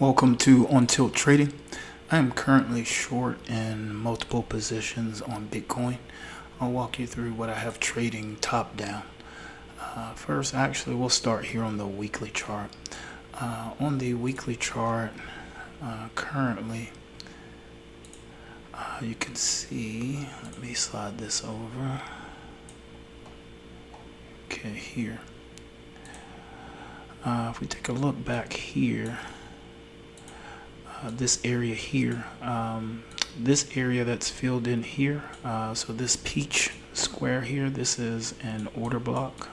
Welcome to On Tilt Trading. I am currently short in multiple positions on Bitcoin. I'll walk you through what I have trading top down. First, actually, we'll start here on the weekly chart. On the weekly chart, currently, you can see, let me slide this over. Okay, here. If we take a look back here, this area here, this area that's filled in here, so this peach square here, this is an order block,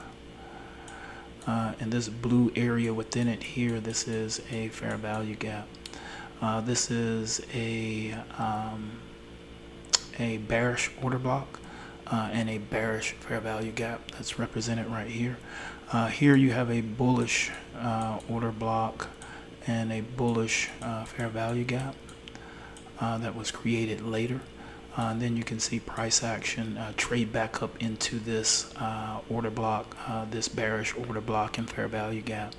and this blue area within it here, this is a fair value gap. This is a bearish order block and a bearish fair value gap that's represented right here. Here you have a bullish order block and a bullish fair value gap that was created later. Then you can see price action trade back up into this order block, this bearish order block and fair value gap.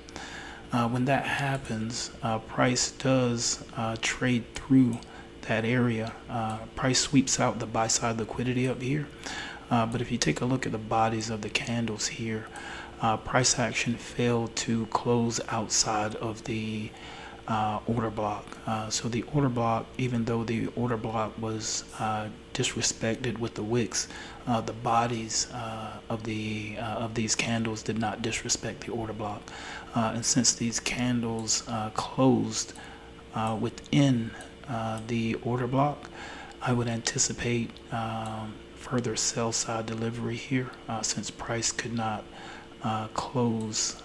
When that happens, price does trade through that area. Price sweeps out the buy side liquidity up here. But if you take a look at the bodies of the candles here, price action failed to close outside of the order block. So the order block, even though the order block was disrespected with the wicks, the bodies of these candles did not disrespect the order block. And since these candles closed within the order block, I would anticipate further sell side delivery here, since price could not close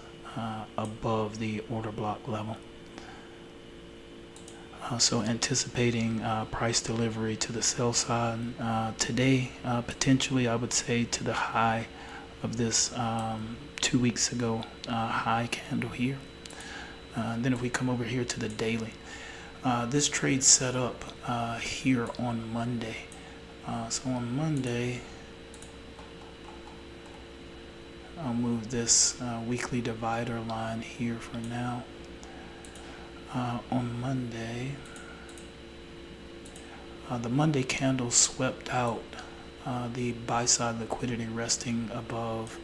above the order block level. So anticipating price delivery to the sell side today, potentially I would say to the high of this 2 weeks ago high candle here. And then if we come over here to the daily, this trade set up here on Monday. So on Monday, I'll move this weekly divider line here for now. On Monday, the Monday candle swept out the buy side liquidity resting above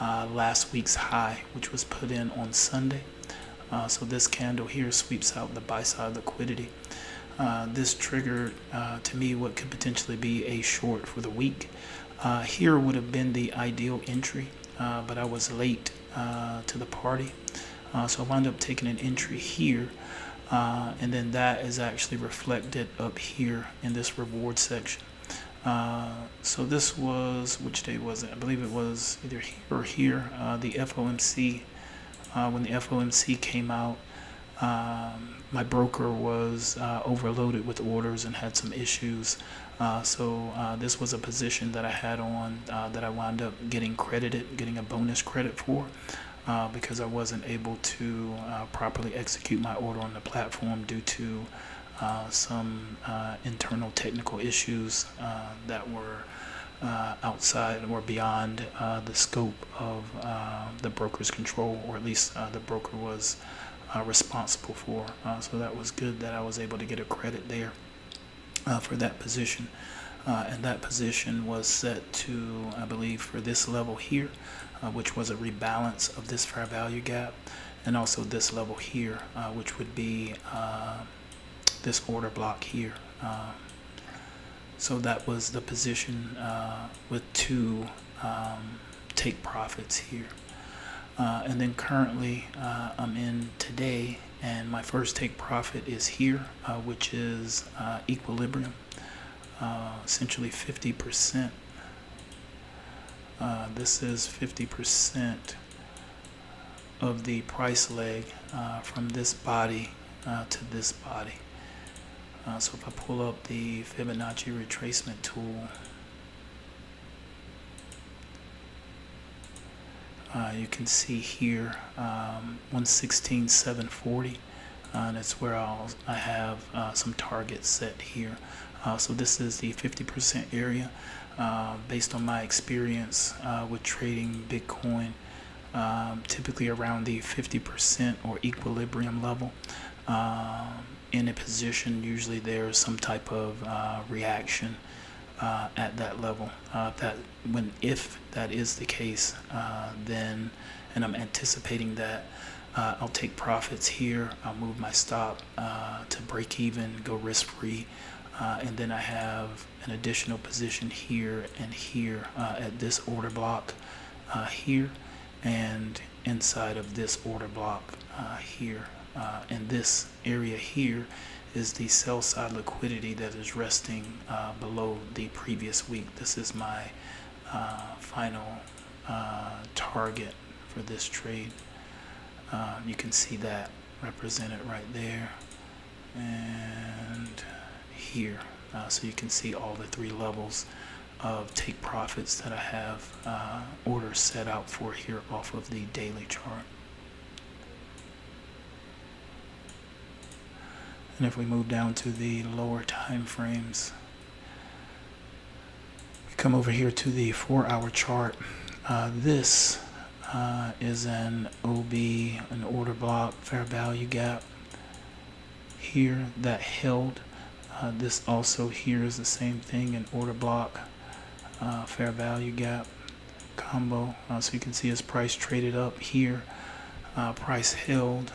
last week's high, which was put in on Sunday. So this candle here sweeps out the buy side liquidity. This triggered to me what could potentially be a short for the week. Here would have been the ideal entry, but I was late to the party. So I wound up taking an entry here, and then that is actually reflected up here in this reward section. So this was, which day was it? I believe it was either here or here, the FOMC. When the FOMC came out, my broker was overloaded with orders and had some issues. So this was a position that I had on that I wound up getting a bonus credit for. Because I wasn't able to properly execute my order on the platform due to some internal technical issues that were outside or beyond the scope of the broker's control, or at least the broker was responsible for. So that was good that I was able to get a credit there for that position. And that position was set to, I believe, for this level here, which was a rebalance of this fair value gap, and also this level here, which would be this order block here. So that was the position with two take profits here. And then currently I'm in today, and my first take profit is here, which is equilibrium. Essentially 50%. This is 50% of the price leg from this body to this body. So if I pull up the Fibonacci retracement tool, you can see here 116,740, and that's where I have some targets set here. So this is the 50% area. Based on my experience with trading Bitcoin, typically around the 50% or equilibrium level. in a position, usually there's some type of reaction at that level. If that is the case, then, and I'm anticipating that, I'll take profits here. I'll move my stop to break even, go risk free, and then I have an additional position here and here at this order block here, and inside of this order block here. And this area here is the sell side liquidity that is resting below the previous week. This is my final target for this trade. You can see that represented right there and here. So you can see all the three levels of take profits that I have orders set out for here off of the daily chart. And if we move down to the lower time frames, we come over here to the 4-hour chart. This is an OB, an order block, fair value gap here that held. This also here is the same thing, an order block, fair value gap combo. So you can see as price traded up here, price held,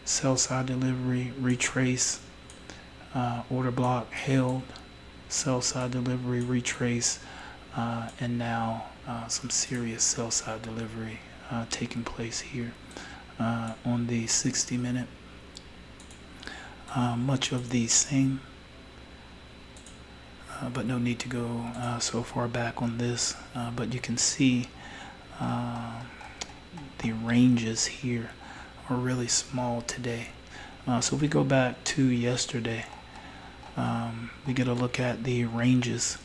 sell side delivery, retrace, order block held, sell side delivery, retrace, and now some serious sell side delivery taking place here on the 60-minute. Much of the same, but no need to go so far back on this, but you can see the ranges here are really small today. So if we go back to yesterday, we get a look at the ranges.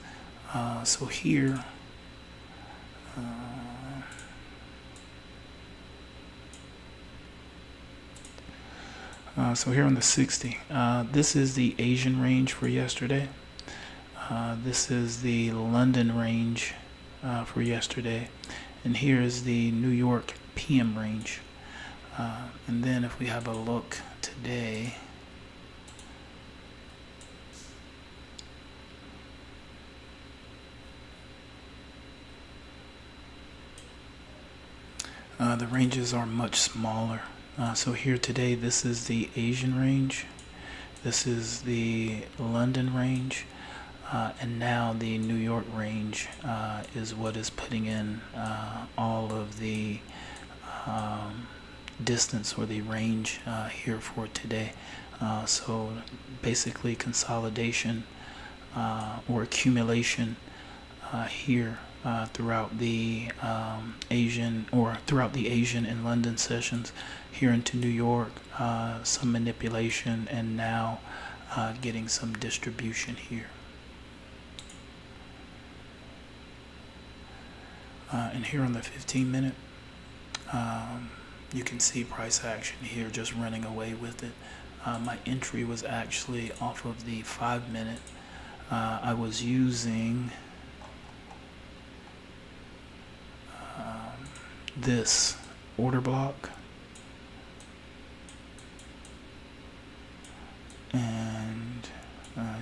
So here, so here on the 60, this is the Asian range for yesterday. This is the London range for yesterday, and here is the New York PM range. And then if we have a look today, the ranges are much smaller. So here today, this is the Asian range, this is the London range, and now the New York range is what is putting in all of the distance or the range here for today. So basically consolidation or accumulation here throughout the Asian and London sessions here into New York, some manipulation, and now getting some distribution here. And here on the 15-minute, you can see price action here just running away with it. My entry was actually off of the 5-minute. I was using this order block, and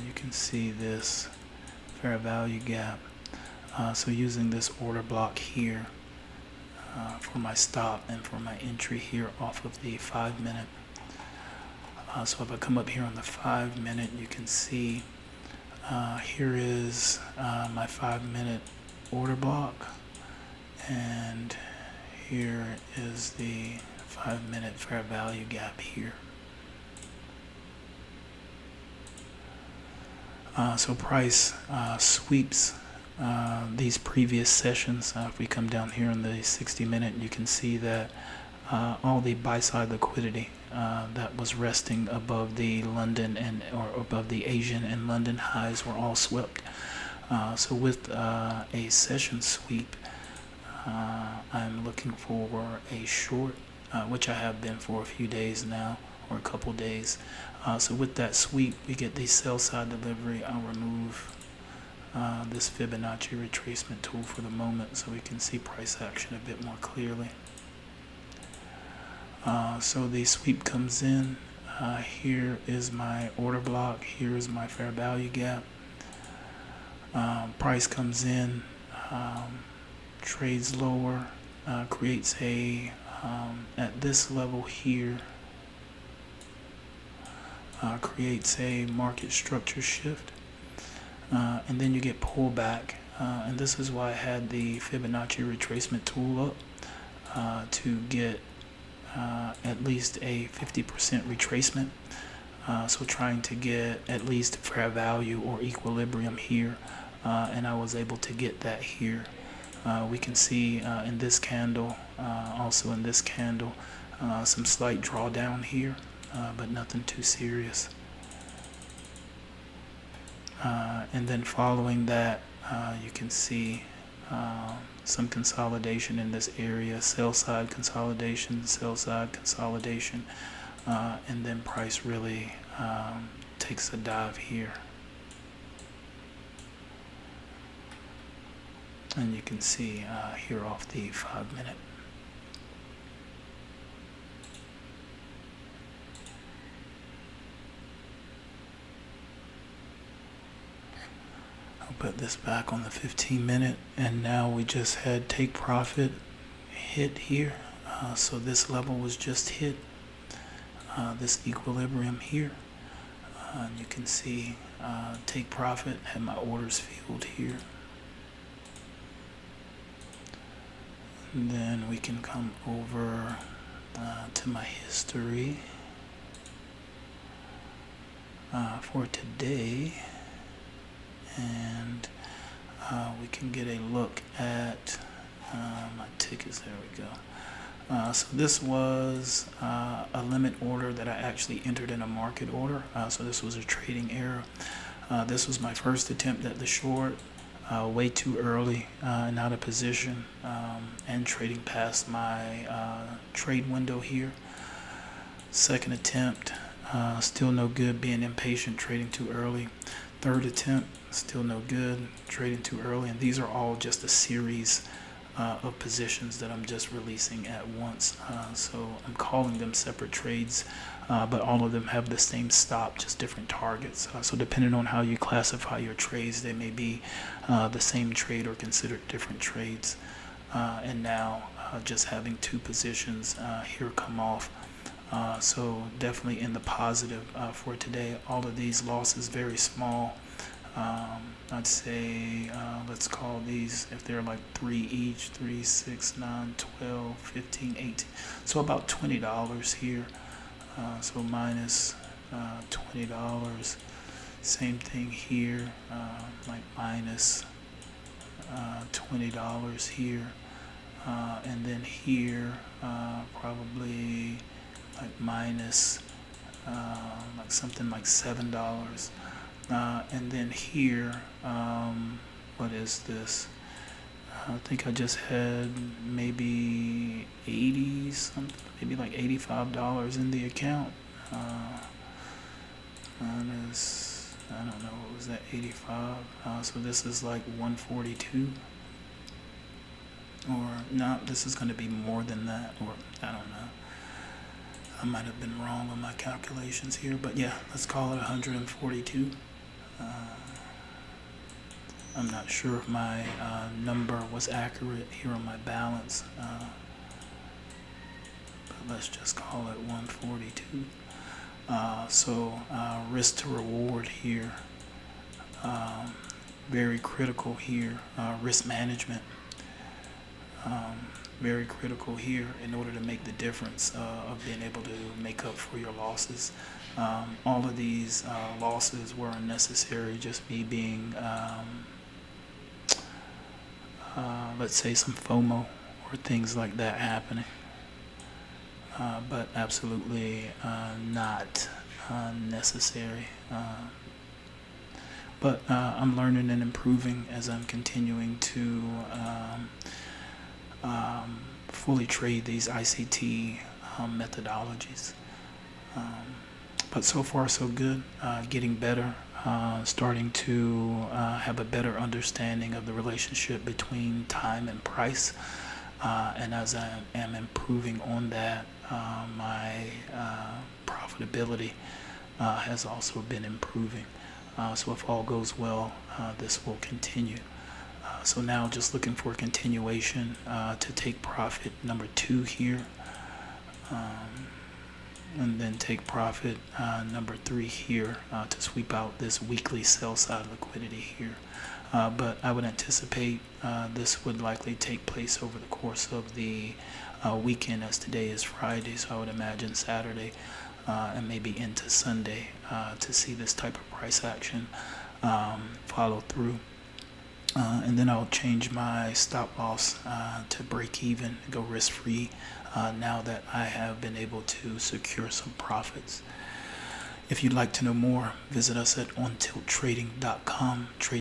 you can see this fair value gap. So using this order block here for my stop and for my entry here off of the 5-minute. So if I come up here on the 5-minute, you can see here is my 5-minute order block, and here is the 5-minute fair value gap here. So price sweeps these previous sessions. If we come down here in the 60-minute, you can see that all the buy-side liquidity that was resting above the London or above the Asian and London highs were all swept. So with a session sweep, I'm looking for a short, which I have been for a few days now, or a couple days. So with that sweep, we get the sell side delivery. I'll remove this Fibonacci retracement tool for the moment so we can see price action a bit more clearly. So the sweep comes in. Here is my order block. Here is my fair value gap. Price comes in, trades lower, creates a, at this level here, creates a market structure shift. And then you get pullback. And this is why I had the Fibonacci retracement tool up to get at least a 50% retracement. So trying to get at least fair value or equilibrium here, and I was able to get that here. We can see in this candle, also in this candle, some slight drawdown here, but nothing too serious. And then following that, you can see some consolidation in this area, sell side consolidation, and then price really takes a dive here. And you can see here off the 5 minute. I'll put this back on the 15 minute, and now we just had take profit hit here. So this level was just hit, this equilibrium here. And you can see take profit, had my orders filled here. And then we can come over to my history for today, and we can get a look at my tickets. There we go. So this was a limit order that I actually entered in a market order. So this was a trading error. This was my first attempt at the short. Way too early and out of position, and trading past my trade window here. Second attempt, still no good, being impatient, trading too early. Third attempt, still no good, trading too early. And these are all just a series of positions that I'm just releasing at once. So I'm calling them separate trades, but all of them have the same stop, just different targets. So depending on how you classify your trades, they may be the same trade or considered different trades. And now just having two positions here come off. So definitely in the positive for today. All of these losses very small. I'd say let's call these, if they're like 3 each, 3, 6, 9, 12, 15, 18. So about $20 here. So minus $20. Same thing here, like minus $20 here. And then here, probably like minus like something like $7. And then here, what is this? I think I just had maybe 80 something, maybe like $85 in the account. Minus, I don't know, what was that, 85? So this is like 142. Or no, this is going to be more than that, or I don't know. I might have been wrong on my calculations here, but yeah, let's call it 142. I'm not sure if my number was accurate here on my balance, but let's just call it 142. So risk to reward here, very critical here, risk management. Very critical here in order to make the difference of being able to make up for your losses. All of these losses were unnecessary, just me being, let's say, some FOMO or things like that happening. But absolutely not necessary. But I'm learning and improving as I'm continuing to fully trade these ICT methodologies. But so far so good, getting better, starting to have a better understanding of the relationship between time and price. And as I am improving on that, my profitability has also been improving. So if all goes well, this will continue. So now just looking for a continuation to take profit number 2 here, and then take profit number 3 here to sweep out this weekly sell side liquidity here. But I would anticipate this would likely take place over the course of the weekend, as today is Friday, so I would imagine Saturday and maybe into Sunday to see this type of price action follow through. And then I'll change my stop loss to break even, go risk free now that I have been able to secure some profits. If you'd like to know more, visit us at ontilttrading.com.